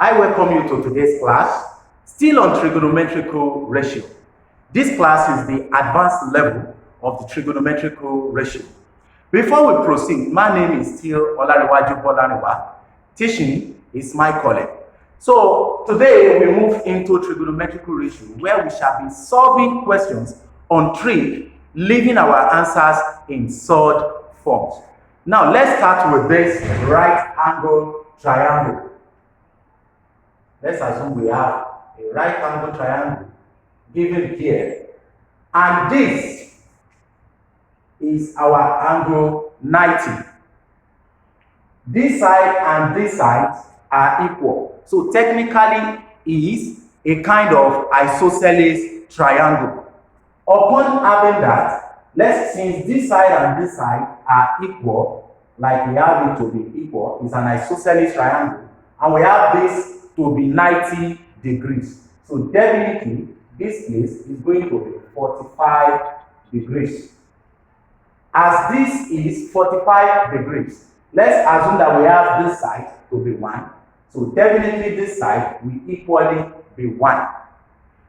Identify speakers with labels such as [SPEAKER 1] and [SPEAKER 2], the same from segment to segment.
[SPEAKER 1] I welcome you to today's class, still on trigonometrical ratio. This class is the advanced level of the trigonometrical ratio. Before we proceed, my name is still Olariwaju Bolaniwa. Teaching is my calling. So today we move into trigonometrical ratio, where we shall be solving questions on trig, leaving our answers in surd forms. Now let's start with this right angle triangle. Let's assume we have a right angle triangle given here, and this is our angle 90. This side and this side are equal, so technically is a kind of isosceles triangle. Upon having that, since this side and this side are equal, like we have it to be equal, it's an isosceles triangle, and we have this to be 90 degrees. So definitely this place is going to be 45 degrees. As this is 45 degrees, let's assume that we have this side to be 1. So definitely this side will equally be 1.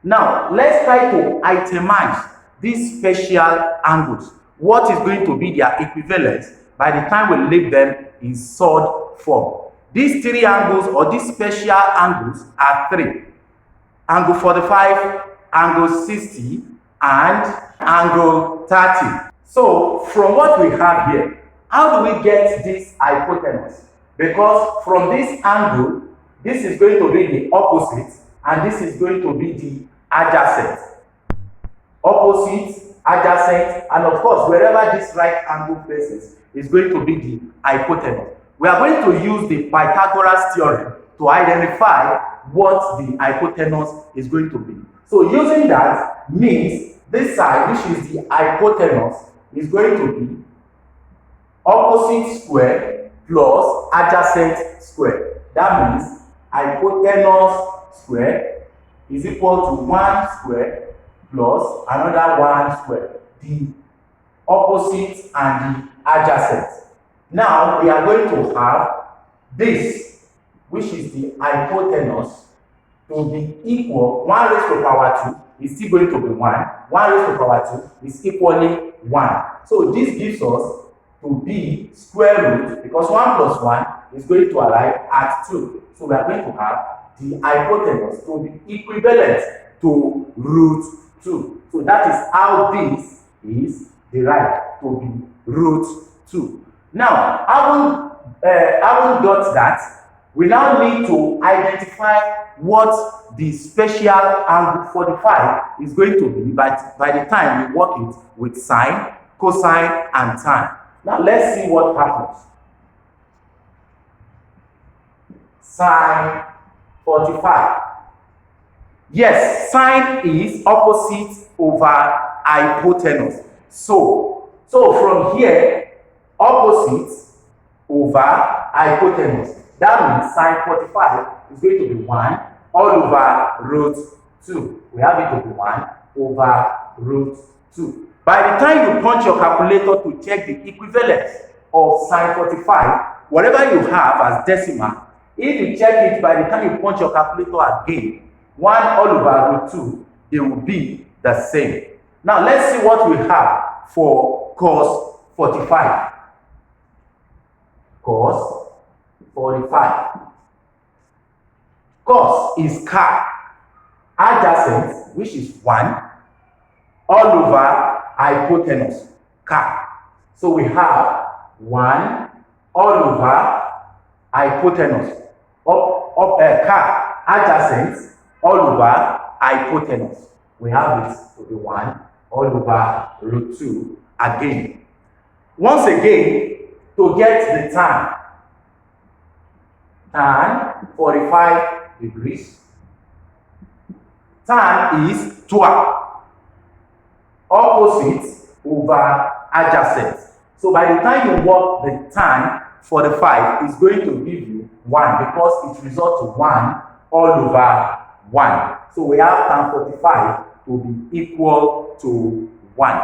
[SPEAKER 1] Now let's try to itemize these special angles. What is going to be their equivalence by the time we leave them in surd form? These three angles, or these special angles, are 3. Angle 45, angle 60, and angle 30. So from what we have here, how do we get this hypotenuse? Because from this angle, this is going to be the opposite, and this is going to be the adjacent. Opposite, adjacent, and of course, wherever this right angle faces is going to be the hypotenuse. We are going to use the Pythagoras theorem to identify what the hypotenuse is going to be. So using that means this side, which is the hypotenuse, is going to be opposite square plus adjacent square. That means hypotenuse square is equal to 1 square plus another 1 square. The opposite and the adjacent. Now we are going to have this, which is the hypotenuse, to be equal. 1 raised to power 2 is still going to be 1. 1 raised to power 2 is equally 1. So this gives us to be square root, because 1 plus 1 is going to arrive at 2. So we are going to have the hypotenuse to be equivalent to root 2. So that is how this is derived, to be root 2. Now, having got that, we now need to identify what the special angle 45 is going to be by the time we work it with sine, cosine, and tan. Now, let's see what happens. Sine 45. Yes, sine is opposite over hypotenuse. So from here, opposite over hypotenuse. That means sine 45 is going to be 1 all over root 2. We have it to be 1 over root 2. By the time you punch your calculator to check the equivalence of sine 45, whatever you have as decimal, if you check it by the time you punch your calculator again, 1 all over root 2, they will be the same. Now let's see what we have for cos 45. Cos 45. Cos is car. Adjacent, which is 1, all over hypotenuse, car. So we have 1 all over hypotenuse, car, adjacent, all over hypotenuse. We have it to be 1 all over root 2 again. Once again, to get the tan 45 degrees, tan is 12, opposite over adjacent. So by the time you work the tan 45, is going to give you 1, because it results to 1 all over 1. So we have tan 45 to be equal to 1.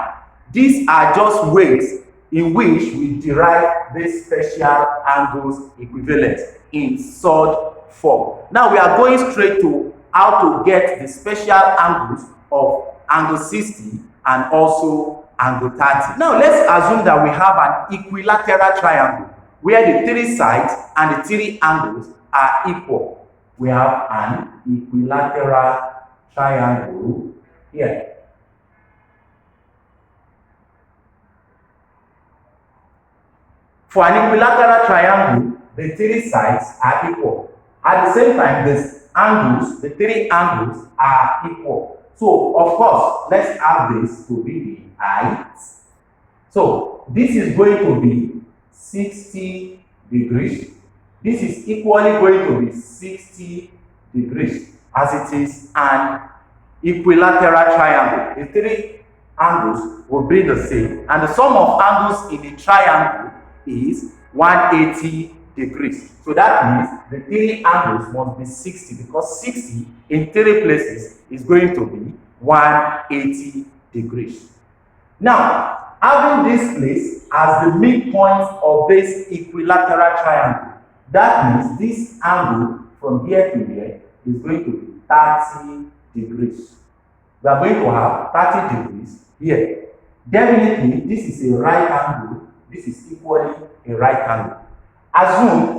[SPEAKER 1] These are just ways in which we derive this special angles equivalent in surd 4. Now we are going straight to how to get the special angles of angle 60 and also angle 30. Now let's assume that we have an equilateral triangle where the 3 sides and the 3 angles are equal. We have an equilateral triangle here. For an equilateral triangle, the 3 sides are equal. At the same time, the 3 angles are equal. So, of course, let's have this to be the height. So, this is going to be 60 degrees. This is equally going to be 60 degrees, as it is an equilateral triangle. The 3 angles will be the same, and the sum of angles in the triangle is 180 degrees. So that means the 3 angles must be 60, because 60 in 3 places is going to be 180 degrees. Now, having this place as the midpoint of this equilateral triangle, that means this angle from here to here is going to be 30 degrees. We are going to have 30 degrees here. Definitely, this is a right angle. This is equally a right angle.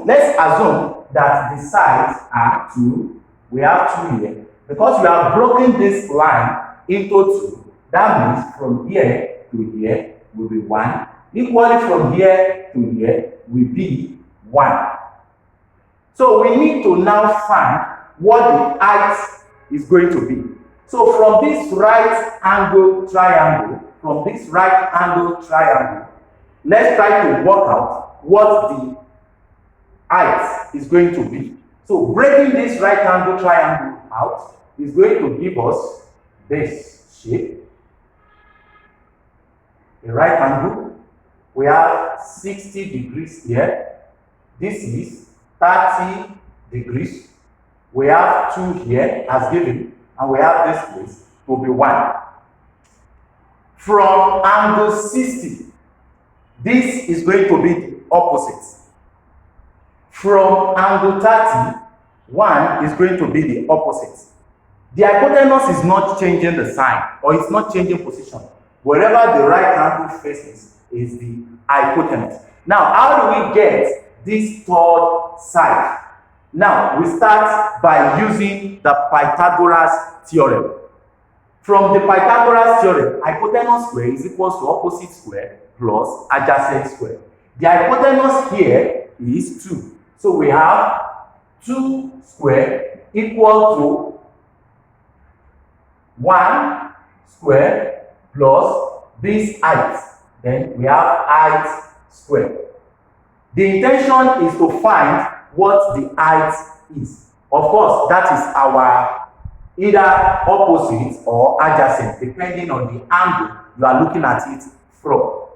[SPEAKER 1] Let's assume that the sides are 2. We have 2 here. Because we have broken this line into 2, that means from here to here will be 1. Equally from here to here will be 1. So we need to now find what the height is going to be. So from this right angle triangle, let's try to work out what the height is going to be. So breaking this right angle triangle out is going to give us this shape. A right angle. We have 60 degrees here. This is 30 degrees. We have 2 here as given, and we have this place to be 1. From angle 60, this is going to be the opposite. From angle 30, 1 is going to be the opposite. The hypotenuse is not changing the sign, or it's not changing position. Wherever the right angle faces is the hypotenuse. Now, how do we get this third side? Now, we start by using the Pythagoras theorem. From the Pythagoras theorem, hypotenuse square is equal to opposite square plus adjacent square. The hypotenuse here is 2. So we have 2 square equal to 1 square plus this height. Then we have height square. The intention is to find what the height is. Of course, that is our either opposite or adjacent, depending on the angle you are looking at it from.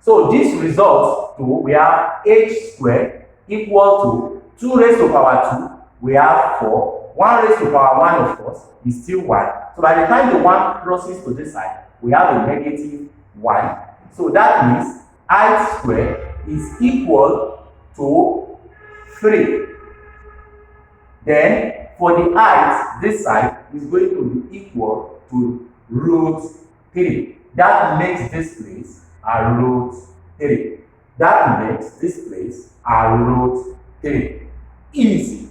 [SPEAKER 1] So this results to, we have h squared equal to 2 raised to power 2, we have 4, 1 raised to power 1 of course is still 1. So by the time the 1 crosses to this side, we have a negative 1. So that means height squared is equal to 3. Then for the height, this side is going to be equal to root 3. That makes this place a root 3. That makes this place a root 3. Easy.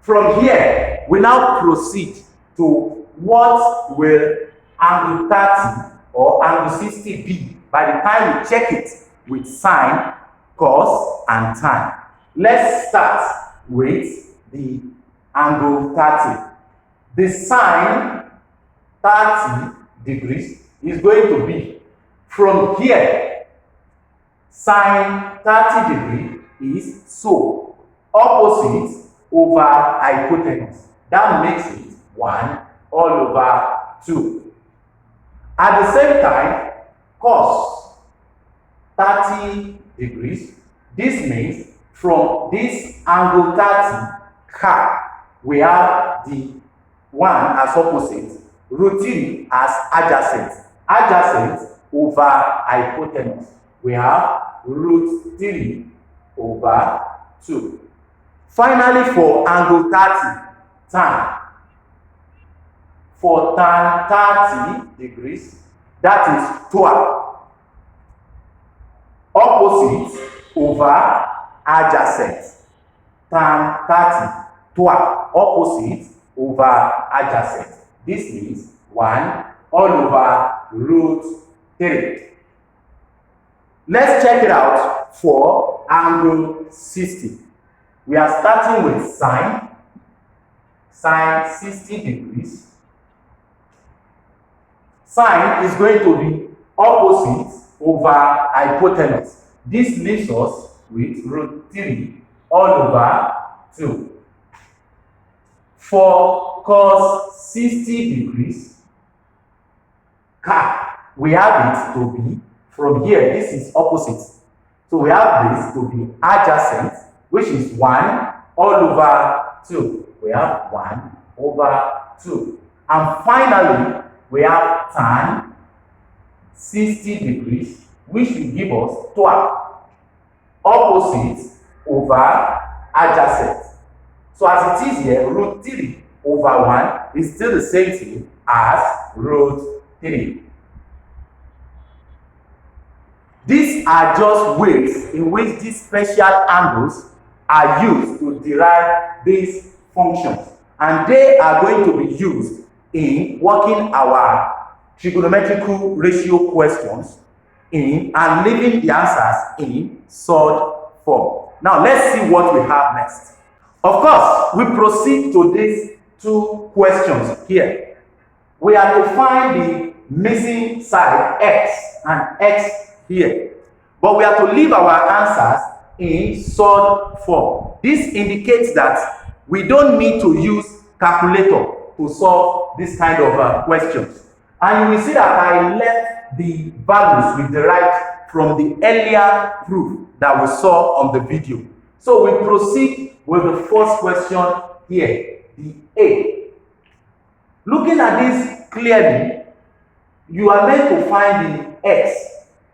[SPEAKER 1] From here, we now proceed to what will angle 30 or angle 60 be by the time we check it with sine, cos, and tan. Let's start with the angle 30. The sine 30 degrees is going to be from here. Sine 30 degree is so opposite over hypotenuse. That makes it 1 all over 2. At the same time, cos 30 degrees. This means from this angle 30 we have the 1 as opposite, root 3 as adjacent. Adjacent over hypotenuse. We have root 3 over 2. Finally, for angle 30, tan. For tan 30 degrees, that is 12. Opposite over adjacent. Tan 30, 12. Opposite over adjacent. This means 1 all over root 3. Let's check it out for angle 60. We are starting with sine 60 degrees. Sine is going to be opposite over hypotenuse. This leaves us with root 3 all over 2. For cos 60 degrees, we have it to be from here. This is opposite. So we have this to be adjacent, which is 1 all over 2. We have 1 over 2. And finally, we have tan 60 degrees, which will give us 12. Opposite over adjacent. So as it is here, root 3 over 1 is still the same thing as root 3. These are just ways in which these special angles are used to derive these functions, and they are going to be used in working our trigonometrical ratio questions and leaving the answers in Surd form. Now let's see what we have next. Of course, we proceed to these two questions here. We are to find the missing side x and x here, but we are to leave our answers in Surd form. This indicates that we don't need to use calculator to solve this kind of questions. And you will see that I left the values we derived from the earlier proof that we saw on the video. So we proceed with the first question here, the A. Looking at this clearly, you are meant to find the x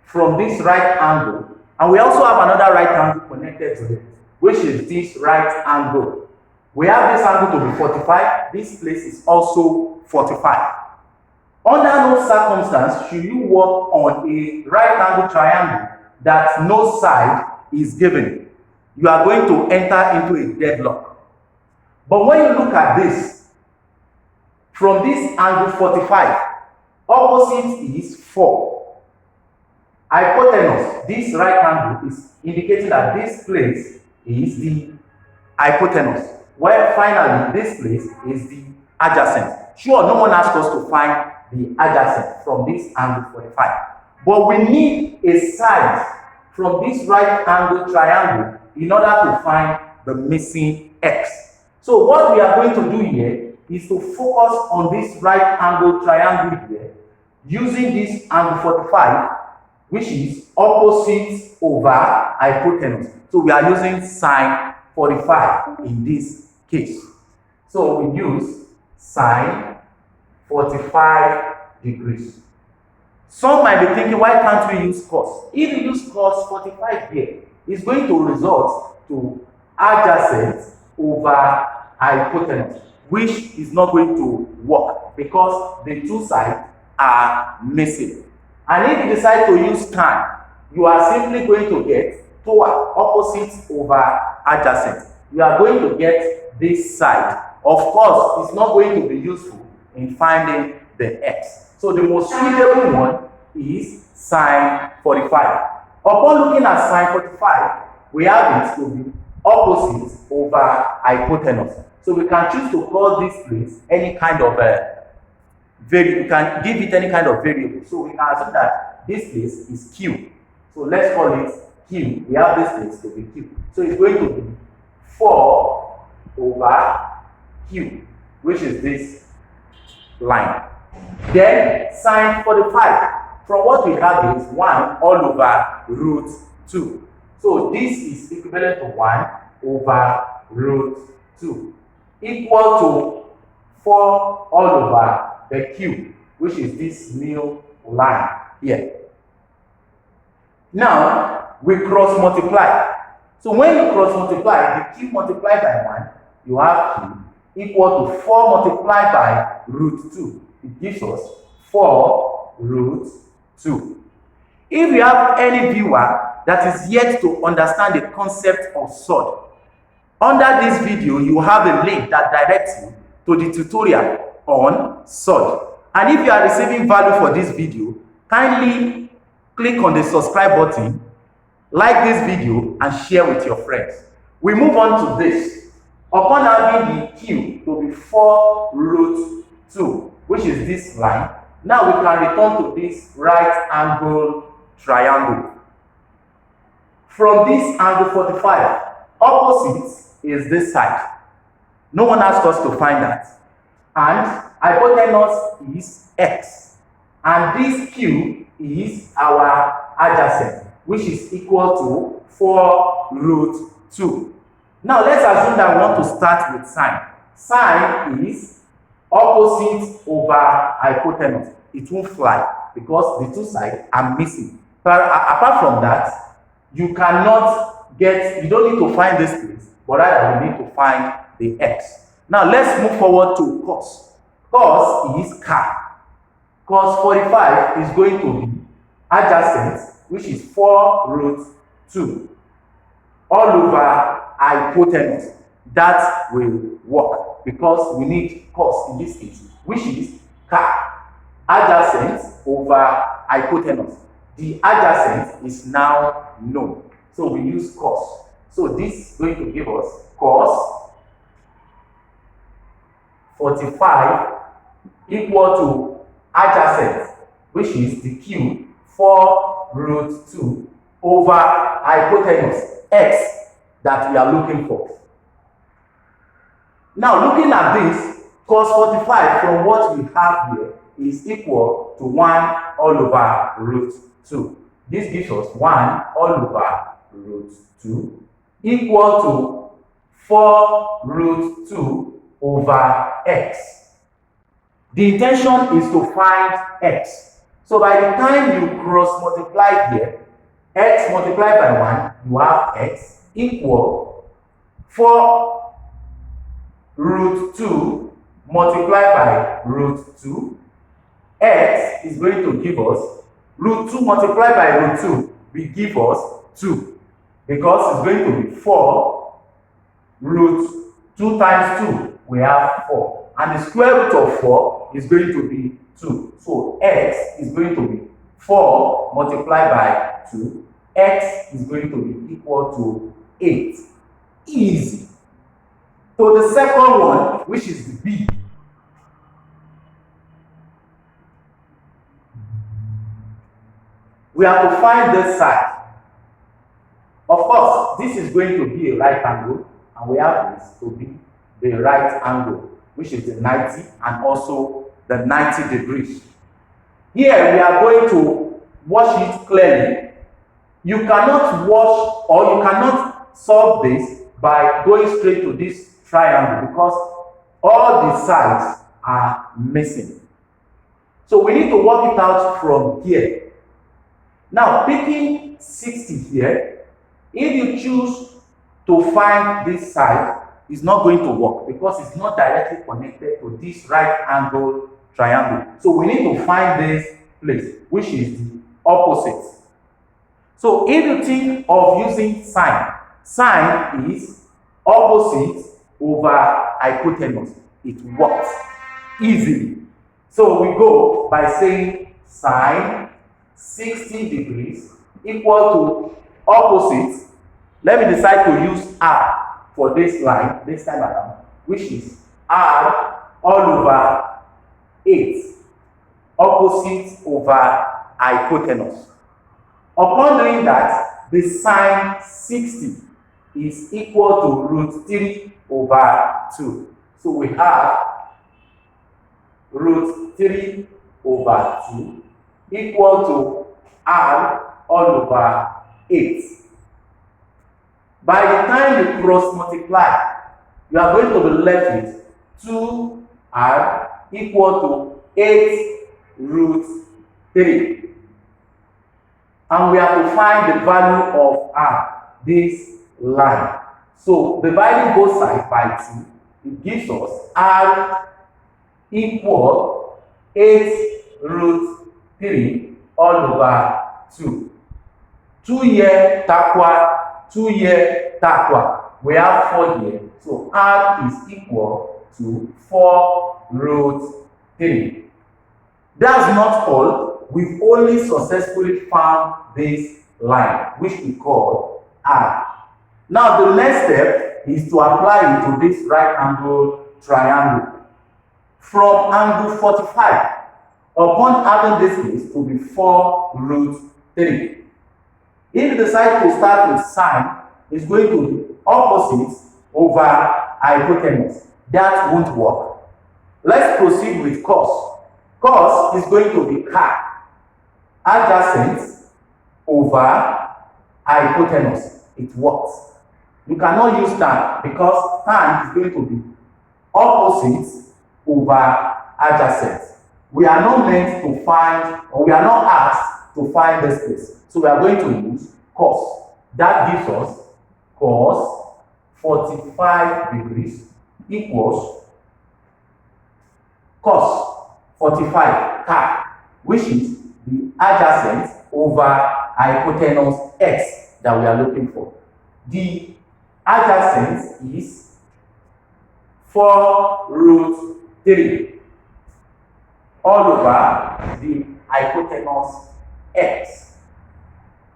[SPEAKER 1] from this right angle, and we also have another right angle connected to it, which is this right angle. We have this angle to be 45. This place is also 45. Under no circumstance should you work on a right angle triangle that no side is given. You are going to enter into a deadlock. But when you look at this, from this angle 45, opposite is 4. Hypotenuse, this right angle is indicating that this place is the hypotenuse, while finally this place is the adjacent. Sure, no one asked us to find the adjacent from this angle 45, but we need a side from this right angle triangle in order to find the missing x. So what we are going to do here is to focus on this right angle triangle here using this angle 45, which is opposite over hypotenuse. So we are using sine 45 in this case. So we use sine 45 degrees. Some might be thinking, why can't we use cos? If you use cos 45 here, it's going to result to adjacent over hypotenuse, which is not going to work because the two sides are missing. And if you decide to use tan, you are simply going to get opposite over adjacent. You are going to get this side. Of course, it's not going to be useful in finding the x. So the most suitable one is sine 45. Upon looking at sine 45, we have it to be opposite over hypotenuse. So we can choose to call this place any kind of variable. We can give it any kind of variable. So we can assume that this place is q. So let's call it q. We have this place to be q. So it's going to be 4 over q, which is this line. Then sine 45. From what we have is 1 all over root 2. So this is equivalent to 1 over root 2, equal to 4 all over the cube, which is this new line here. Now we cross multiply. So when you cross multiply, the q multiplied by 1, you have q equal to 4 multiplied by root 2. It gives us 4 root 2. If you have any viewer that is yet to understand the concept of surd, under this video, you have a link that directs you to the tutorial on surd. And if you are receiving value for this video, kindly click on the subscribe button, like this video, and share with your friends. We move on to this. Upon having the q to be 4 root 2, which is this line, now we can return to this right angle triangle. From this angle 45, opposite is this side. No one asked us to find that. And hypotenuse is x. And this q is our adjacent, which is equal to 4 root 2. Now let's assume that we want to start with sine. Sine is opposite over hypotenuse. It won't fly because the two sides are missing. But apart from that, you cannot get, you don't need to find this place, but rather you need to find the x. Now let's move forward to cos. Cos is car. Cos 45 is going to be adjacent, which is 4 root 2 all over hypotenuse. That will work because we need cos in this case, which is car. Adjacent over hypotenuse. The adjacent is now known, so we use cos. So this is going to give us cos 45 equal to adjacent, which is the q 4 root 2 over hypotenuse x that we are looking for. Now looking at this, cos 45 from what we have here is equal to 1 all over root 2. This gives us 1 all over root 2 equal to 4 root 2 over x. The intention is to find x. So by the time you cross multiply here, x multiplied by 1, you have x equal 4 root 2 multiplied by root 2. X is going to give us root 2 multiplied by root 2 will give us 2, because it's going to be 4 root 2 times 2, we have 4, and the square root of 4 is going to be 2. So x is going to be 4 multiplied by 2. X is going to be equal to 8. Easy. So the second one, which is the b, we have to find this side. Of course, this is going to be a right angle, and we have this to be the right angle, which is the 90 and also the 90 degrees. Here we are going to wash it clearly. You cannot wash or you cannot solve this by going straight to this triangle because all the sides are missing. So we need to work it out from here. Now, picking 60 here, if you choose to find this side, it's not going to work because it's not directly connected to this right angle triangle. So we need to find this place, which is the opposite. So if you think of using sine, sine is opposite over hypotenuse. It works easily. So we go by saying sine 60 degrees equal to opposite. Let me decide to use r for this line this time around, which is r all over 8, opposite over hypotenuse. Upon doing that, the sine 60 is equal to root 3 over 2. So we have root 3 over 2 equal to r all over 8. By the time you cross multiply, you are going to be left with 2r equal to 8 root 3. And we have to find the value of r. This line. So dividing both sides by 2, it gives us r equal 8 root 3 all over 2. 2 here, takwa, 2 here, takwa. We have 4 here. So r is equal to 4 root 3. That's not all. We've only successfully found this line, which we call r. Now the next step is to apply it to this right angle triangle. From angle 45, upon having this case to be 4 root 3. If you decide to start with sine, it's going to be opposite over hypotenuse. That won't work. Let's proceed with cos. Cos is going to be adjacent over hypotenuse. It works. You cannot use tan because tan is going to be opposite over adjacent. We are not meant to find, or we are not asked to find this place. So we are going to use cos. That gives us cos 45 degrees equals cos 45 which is the adjacent over hypotenuse x that we are looking for. The adjacent is 4 root 3 all over the hypotenuse x.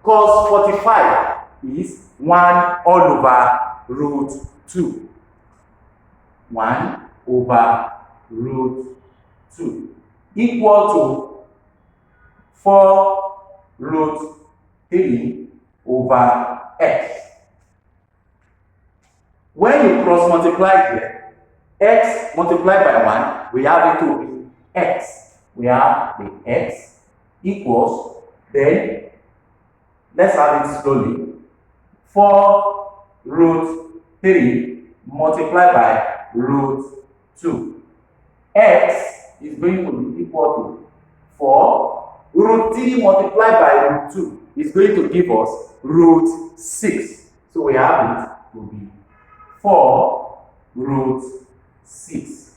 [SPEAKER 1] Cos 45 is 1 all over root 2. 1 over root 2 equal to 4 root 3 over x. When you cross multiply here, x multiplied by 1, we have it to be x. We have the x equals, then let's have it slowly, 4 root 3 multiplied by root 2. X is going to be equal to 4 root 3 multiplied by root 2 is going to give us root 6. So we have it to be 4 root 6.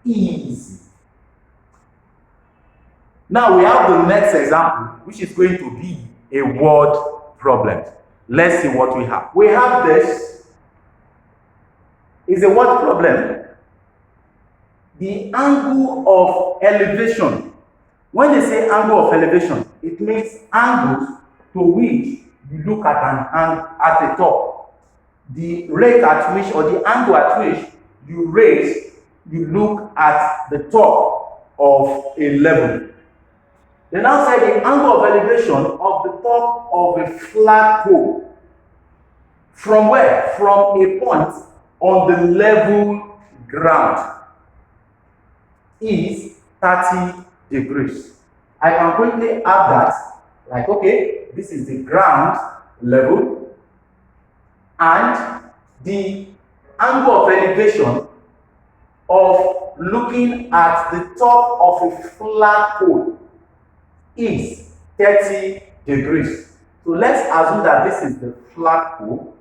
[SPEAKER 1] Easy. Now we have the next example, which is going to be a word problem. Let's see what we have. We have this. Is a word problem. The angle of elevation. When they say angle of elevation, it means angles to which you look at at the top. The rate at which, or the angle at which you look at the top of a level. They now say the angle of elevation of the top of a flat pole. From where? From a point on the level ground is 30 degrees. I can quickly add that, like, okay, this is the ground level, and the angle of elevation of looking at the top of a flat pole is 30 degrees. So let's assume that this is the flat pole,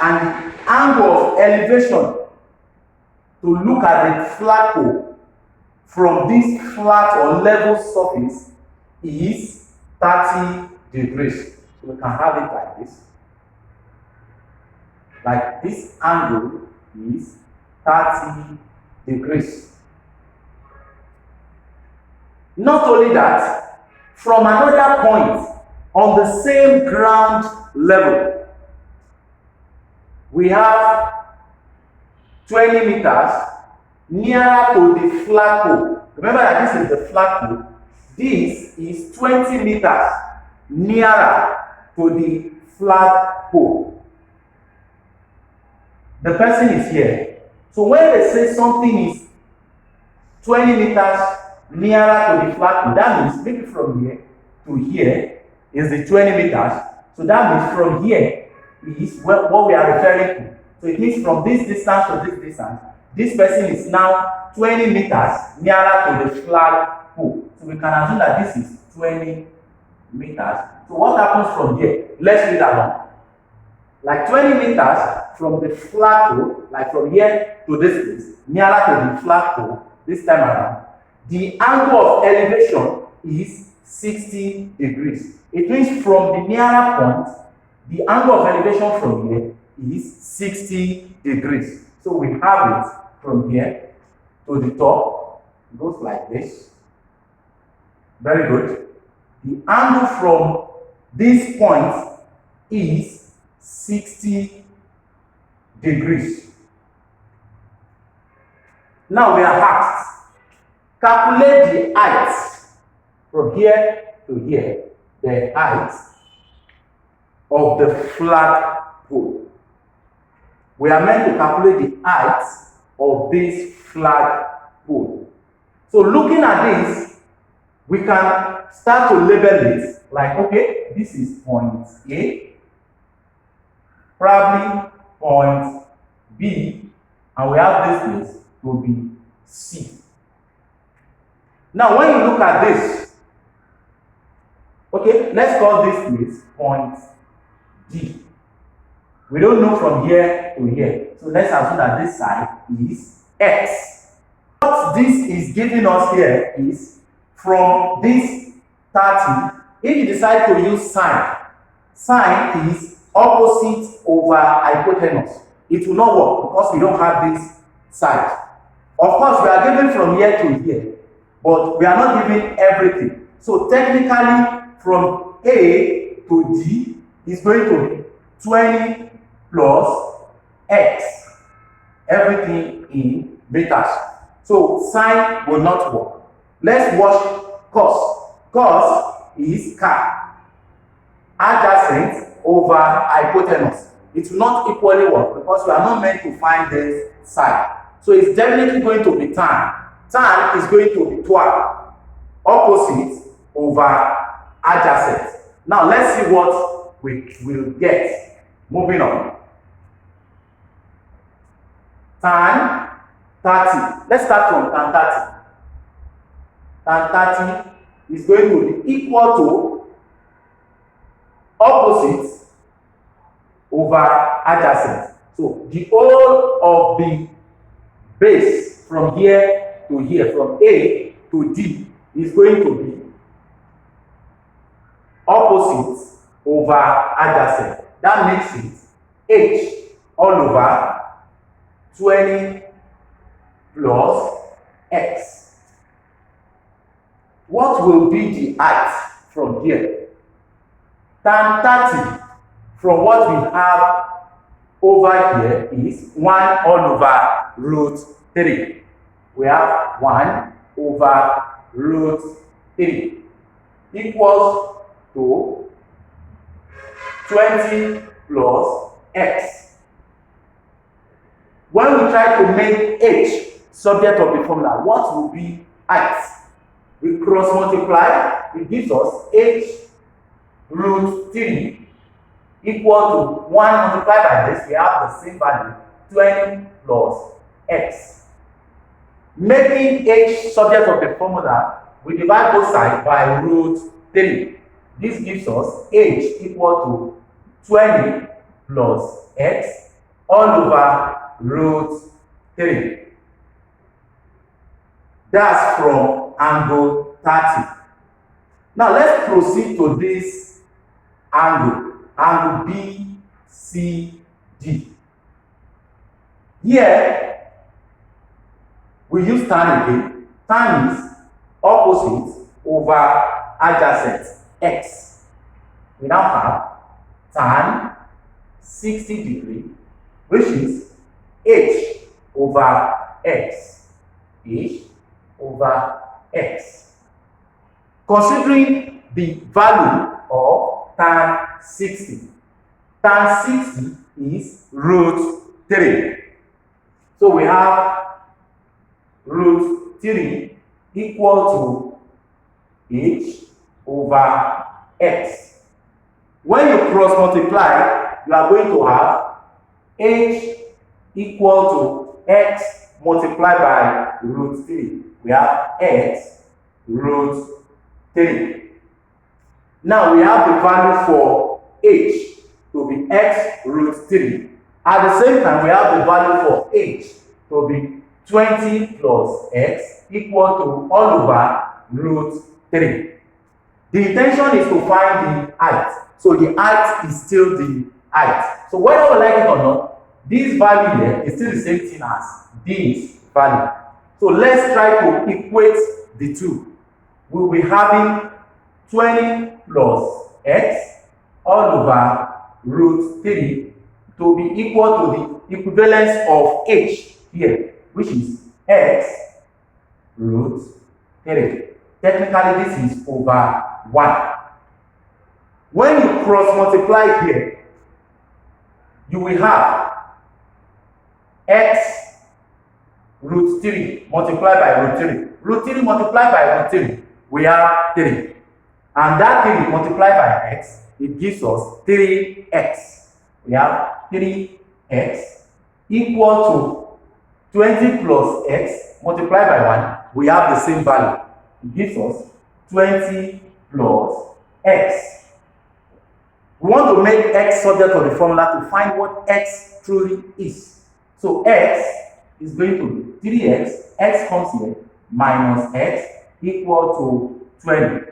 [SPEAKER 1] and the angle of elevation to look at the flat pole from this flat or level surface is 30 degrees. So we can have it like this. Like this angle is 30 degrees. Not only that, from another point on the same ground level, we have 20 meters nearer to the flat pole. Remember that this is the flat pole. This is 20 meters nearer to the flat pole. The person is here. So when they say something is 20 meters nearer to the flat pole, that means maybe from here to here is the 20 meters. So that means from here is what we are referring to. So it means from this distance to this distance, this person is now 20 meters nearer to the flat pole. So we can assume that this is 20 meters. So what happens from here? Let's read along. like 20 meters from the flagpole, like from here to this place, nearer to the flagpole this time around, the angle of elevation is 60 degrees. It means from the nearer point, the angle of elevation from here is 60 degrees. So we have it from here to the top. It goes like this. Very good. The angle from this point is 60 degrees. Now we are asked, calculate the height from here to here, the height of the flagpole. We are meant to calculate the height of this flagpole. So looking at this, we can start to label it like, okay, this is point A, probably point B, and we have this place to be C. Now, when you look at this, okay, let's call this place point D. We don't know from here to here, so let's assume that this side is X. What this is giving us here is from this 30, if you decide to use sine, sine is opposite over hypotenuse. It will not work because we don't have this side. Of course, we are giving from here to here, but we are not giving everything. So technically, from A to D is going to be 20 plus X, everything in meters. So sine will not work. Let's watch cos. Cos is car, adjacent over hypotenuse. It will not equally work because we are not meant to find this side. So it's definitely going to be tan. Tan is going to be 12, opposite over adjacent. Now let's see what we will get. Moving on. Tan 30. Let's start from tan 30. Tan 30 is going to be equal to opposite over adjacent. So the whole of the base from here to here, from A to D, is going to be opposite over adjacent. That makes it H all over 20 plus X. What will be the height from here? Tan 30 from what we have over here is 1 all over root 3. We have 1 over root 3 equals to 20 plus X. When we try to make H subject of the formula, what will be height? We cross multiply, it gives us H root 3 equal to 1 multiplied by this, we have the same value, 20 plus X. Making H subject of the formula, we divide both sides by root 3. This gives us H equal to 20 plus X all over root 3. That's from angle 30. Now let's proceed to this angle BCD. Here we use tan again. Tan is opposite over adjacent X. We now have tan 60 degree, which is H over X. H over X. Considering the value of tan 60. Tan 60 is root 3. So we have root 3 equal to H over X. When you cross multiply, you are going to have H equal to X multiplied by root 3. We have X root 3. Now we have the value for H to to be x root 3. At the same time, we have the value for h to be 20 plus x equal to all over root 3. The intention is to find the height. So the height is still the height. So whether we like it or not, this value here is still the same thing as this value. So let's try to equate the two. We'll be having 20 plus x all over root 3 to be equal to the equivalence of h here, which is x root 3. Technically, this is over 1. When you cross multiply here, you will have x root 3 multiplied by root 3. Root 3 multiplied by root 3, we have 3. And that 3 multiplied by x, it gives us 3x. We have 3x equal to 20 plus x multiplied by 1. We have the same value. It gives us 20 plus x. We want to make x subject to the formula to find what x truly is. So x is going to be 3x, x comes here, minus x equal to 20.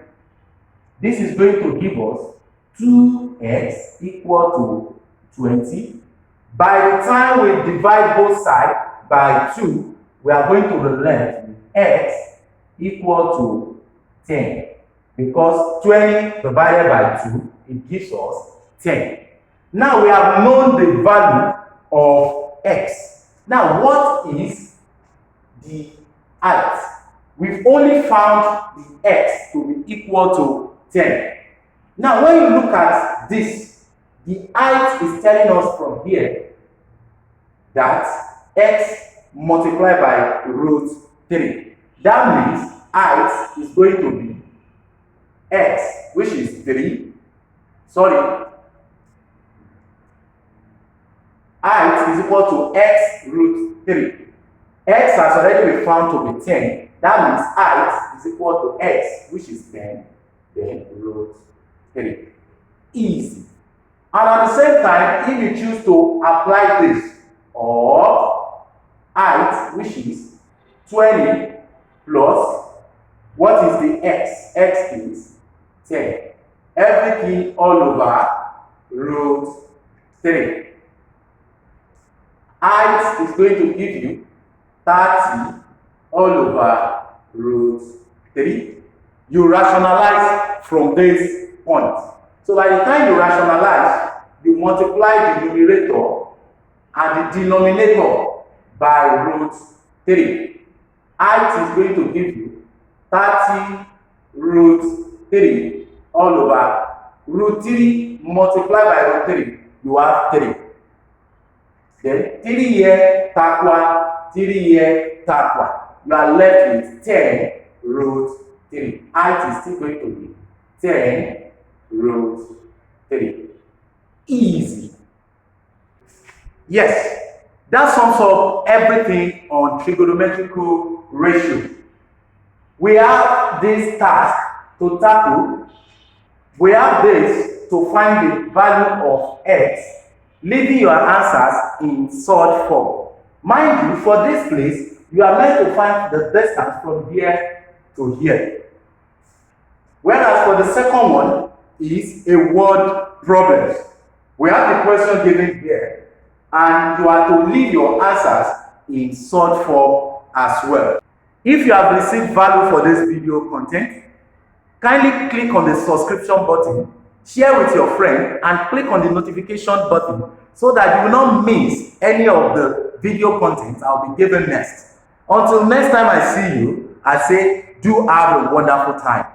[SPEAKER 1] This is going to give us 2x equal to 20. By the time we divide both sides by 2, we are going to the left with x equal to 10. Because 20 divided by 2, it gives us 10. Now we have known the value of x. Now what is the height? We've only found the x to be equal to 10. Now when you look at this, the height is telling us from here that x multiplied by root 3. That means height is going to be x, which is 3. Sorry. Height is equal to x root 3. X has already been found to be 10. That means height is equal to x, which is 10, then root 3. Easy. And at the same time, if you choose to apply this, or height, which is 20 plus, what is the x? X is 10. Everything all over root 3. Height is going to give you 30 all over root 3. You rationalize from this point. So by the time you rationalize, you multiply the numerator and the denominator by root 3. Height is going to give you 30 root 3 all over root 3 multiplied by root 3. You have 3. Then 3 here, tap 1, 3 here, tap 1. You are left with 10 root 3. Height is still going to be 10 root 3. Easy. Yes, that sums up everything on trigonometrical ratio. We have this task to tackle. We have this to find the value of x, leaving your answers in Surds form. Mind you, for this place, you are meant to find the distance from here to here. Whereas for the second one is a word problem. We have the question given here, and you are to leave your answers in Surds form as well. If you have received value for this video content, kindly click on the subscription button, share with your friend, and click on the notification button so that you will not miss any of the video content I'll be giving next. Until next time I see you, I say do have a wonderful time.